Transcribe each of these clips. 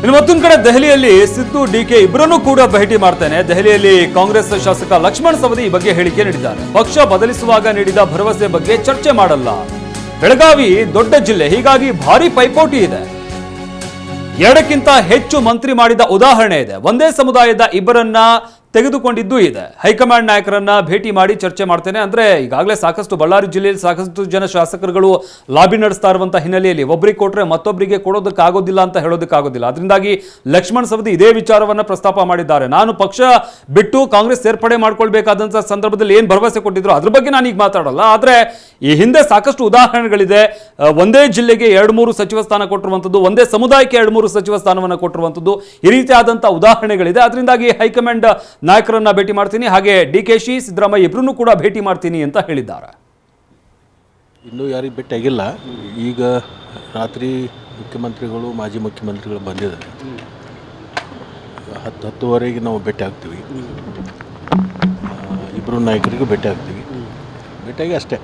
ಇನ್ನು ಮತ್ತೊಂದು ಕಡೆ ದೆಹಲಿಯಲ್ಲಿ ಸಿದ್ದು ಡಿಕೆ ಇಬ್ಬರನ್ನೂ ಕೂಡ ಭೇಟಿ ಮಾಡ್ತೇನೆ. ದೆಹಲಿಯಲ್ಲಿ ಕಾಂಗ್ರೆಸ್ ಶಾಸಕ ಲಕ್ಷ್ಮಣ್ ಸವದಿ ಈ ಬಗ್ಗೆ ಹೇಳಿಕೆ ನೀಡಿದ್ದಾರೆ. ಪಕ್ಷ ಬದಲಿಸುವಾಗ ನೀಡಿದ ಭರವಸೆ ಬಗ್ಗೆ ಚರ್ಚೆ ಮಾಡಲ್ಲ. ಬೆಳಗಾವಿ ದೊಡ್ಡ ಜಿಲ್ಲೆ, ಹೀಗಾಗಿ ಭಾರಿ ಪೈಪೋಟಿ ಇದೆ. ಎರಡಕ್ಕಿಂತ ಹೆಚ್ಚು ಮಂತ್ರಿ ಮಾಡಿದ ಉದಾಹರಣೆ ಇದೆ. ಒಂದೇ ಸಮುದಾಯದ ಇಬ್ಬರನ್ನ ತೆಗೆದುಕೊಂಡಿದ್ದು ಇದೆ. ಹೈಕಮಾಂಡ್ ನಾಯಕರನ್ನ ಭೇಟಿ ಮಾಡಿ ಚರ್ಚೆ ಮಾಡ್ತೇನೆ ಅಂದ್ರೆ ಈಗಾಗಲೇ ಸಾಕಷ್ಟು ಬಳ್ಳಾರಿ ಜಿಲ್ಲೆಯಲ್ಲಿ ಸಾಕಷ್ಟು ಜನ ಶಾಸಕರುಗಳು ಲಾಬಿ ನಡೆಸ್ತಾ ಇರುವಂತಹ ಹಿನ್ನೆಲೆಯಲ್ಲಿ ಒಬ್ಬರಿಗೆ ಕೊಟ್ಟರೆ ಮತ್ತೊಬ್ಬರಿಗೆ ಕೊಡೋದಕ್ಕಾಗೋದಿಲ್ಲ ಅಂತ ಹೇಳೋದಕ್ಕಾಗೋದಿಲ್ಲ. ಅದರಿಂದಾಗಿ ಲಕ್ಷ್ಮಣ್ ಸವದಿ ಇದೇ ವಿಚಾರವನ್ನ ಪ್ರಸ್ತಾಪ ಮಾಡಿದ್ದಾರೆ. ನಾನು ಪಕ್ಷ ಬಿಟ್ಟು ಕಾಂಗ್ರೆಸ್ ಸೇರ್ಪಡೆ ಮಾಡ್ಕೊಳ್ಬೇಕಾದಂತಹ ಸಂದರ್ಭದಲ್ಲಿ ಏನು ಭರವಸೆ ಕೊಟ್ಟಿದ್ರು ಅದ್ರ ಬಗ್ಗೆ ನಾನು ಈಗ ಮಾತಾಡಲ್ಲ. ಆದರೆ ಈ ಹಿಂದೆ ಸಾಕಷ್ಟು ಉದಾಹರಣೆಗಳಿದೆ. ಒಂದೇ ಜಿಲ್ಲೆಗೆ 2-3 ಸಚಿವ ಸ್ಥಾನ ಕೊಟ್ಟಿರುವಂಥದ್ದು, ಒಂದೇ ಸಮುದಾಯಕ್ಕೆ 2-3 ಸಚಿವ ಸ್ಥಾನವನ್ನು ಕೊಟ್ಟಿರುವಂಥದ್ದು, ಈ ರೀತಿಯಾದಂಥ ಉದಾಹರಣೆಗಳಿದೆ. ಅದರಿಂದಾಗಿ ಹೈಕಮಾಂಡ್ ನಾಯಕರನ್ನ ಭೇಟಿ ಮಾಡ್ತೀನಿ, ಹಾಗೆ ಡಿಕೆಶಿ ಸಿದ್ದರಾಮಯ್ಯ ಇಬ್ಬರನ್ನೂ ಕೂಡ ಭೇಟಿ ಮಾಡ್ತೀನಿ ಅಂತ ಹೇಳಿದ್ದಾರೆ. ಇನ್ನೂ ಯಾರಿಗೆ ಭೇಟಿ ಆಗಿಲ್ಲ. ಈಗ ರಾತ್ರಿ ಮುಖ್ಯಮಂತ್ರಿಗಳು ಮಾಜಿ ಮುಖ್ಯಮಂತ್ರಿಗಳು ಬಂದಿದ್ದಾರೆ. 10-10:30 ನಾವು ಭೇಟಿ ಆಗ್ತೀವಿ. ಇಬ್ಬರು ನಾಯಕರಿಗೂ ಭೇಟಿ ಆಗ್ತೀವಿ. ಭೇಟಿಯಾಗಿ ಅಷ್ಟೇ.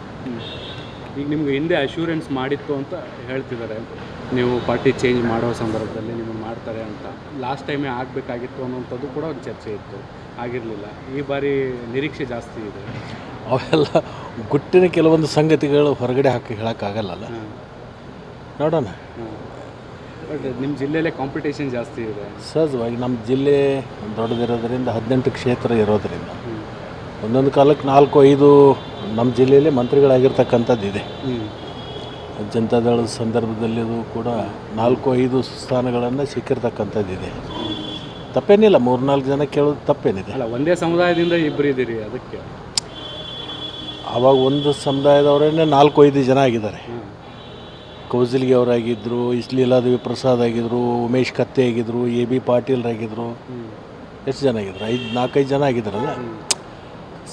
ಈಗ ನಿಮ್ಗೆ ಹಿಂದೆ ಅಶ್ಯೂರೆನ್ಸ್ ಮಾಡಿತ್ತು ಅಂತ ಹೇಳ್ತಿದ್ದಾರೆ, ನೀವು ಪಾರ್ಟಿ ಚೇಂಜ್ ಮಾಡೋ ಸಂದರ್ಭದಲ್ಲಿ ನಿಮ್ಮನ್ನು ಮಾಡ್ತಾರೆ ಅಂತ. ಲಾಸ್ಟ್ ಟೈಮೇ ಆಗಬೇಕಾಗಿತ್ತು ಅನ್ನೋಂಥದ್ದು ಕೂಡ ಒಂದು ಚರ್ಚೆ ಇತ್ತು, ಆಗಿರಲಿಲ್ಲ. ಈ ಬಾರಿ ನಿರೀಕ್ಷೆ ಜಾಸ್ತಿ ಇದೆ. ಅವೆಲ್ಲ ಗುಟ್ಟಿನ ಕೆಲವೊಂದು ಸಂಗತಿಗಳು ಹೊರಗಡೆ ಹಾಕಿ ಹೇಳೋಕ್ಕಾಗಲ್ಲ. ನೋಡೋಣ. ಬಟ್ ನಿಮ್ಮ ಜಿಲ್ಲೆಯಲ್ಲೇ ಕಾಂಪಿಟೇಷನ್ ಜಾಸ್ತಿ ಇದೆ. ಸಹಜವಾಗಿ ನಮ್ಮ ಜಿಲ್ಲೆ ದೊಡ್ಡದಿರೋದ್ರಿಂದ 18 ಕ್ಷೇತ್ರ ಇರೋದರಿಂದ ಒಂದೊಂದು ಕಾಲಕ್ಕೆ 4-5 ನಮ್ಮ ಜಿಲ್ಲೆಯಲ್ಲಿ ಮಂತ್ರಿಗಳಾಗಿರ್ತಕ್ಕಂಥದ್ದು ಇದೆ. ಜನತಾದಳದ ಸಂದರ್ಭದಲ್ಲಿ ಅದು ಕೂಡ 4-5 ಸ್ಥಾನಗಳನ್ನು ಸಿಕ್ಕಿರ್ತಕ್ಕಂಥದ್ದಿದೆ. ತಪ್ಪೇನಿಲ್ಲ, 3-4 ಜನ ಕೇಳೋದು ತಪ್ಪೇನಿದೆ. ಅಲ್ಲ, ಒಂದೇ ಸಮುದಾಯದಿಂದ ಇಬ್ಬರು ಇದ್ದೀರಿ, ಅದಕ್ಕೆ. ಆವಾಗ ಒಂದು ಸಮುದಾಯದವರನ್ನೇ 4-5 ಜನ ಆಗಿದ್ದಾರೆ. ಕೌಸಲ್ಗಿ ಅವರಾಗಿದ್ದರು, ಲೀಲಾದೇವಿ ಪ್ರಸಾದ್ ಆಗಿದ್ದರು, ಉಮೇಶ್ ಕತ್ತೆ ಆಗಿದ್ದರು, AB ಪಾಟೀಲ್ರಾಗಿದ್ದರು. ಎಷ್ಟು ಜನ ಆಗಿದ್ರು? 4-5 ಜನ ಆಗಿದ್ದಾರಲ್ಲ.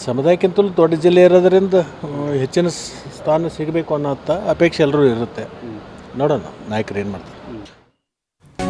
ಸಮುದಾಯಕ್ಕಿಂತಲೂ ದೊಡ್ಡ ಜಿಲ್ಲೆ ಇರೋದರಿಂದ ಹೆಚ್ಚಿನ ಸ್ಥಾನ ಸಿಗಬೇಕು ಅನ್ನೋ ಅಪೇಕ್ಷೆ ಎಲ್ಲರೂ ಇರುತ್ತೆ. ನೋಡೋಣ ನಾಯಕರು ಏನು ಮಾಡ್ತಾರೆ.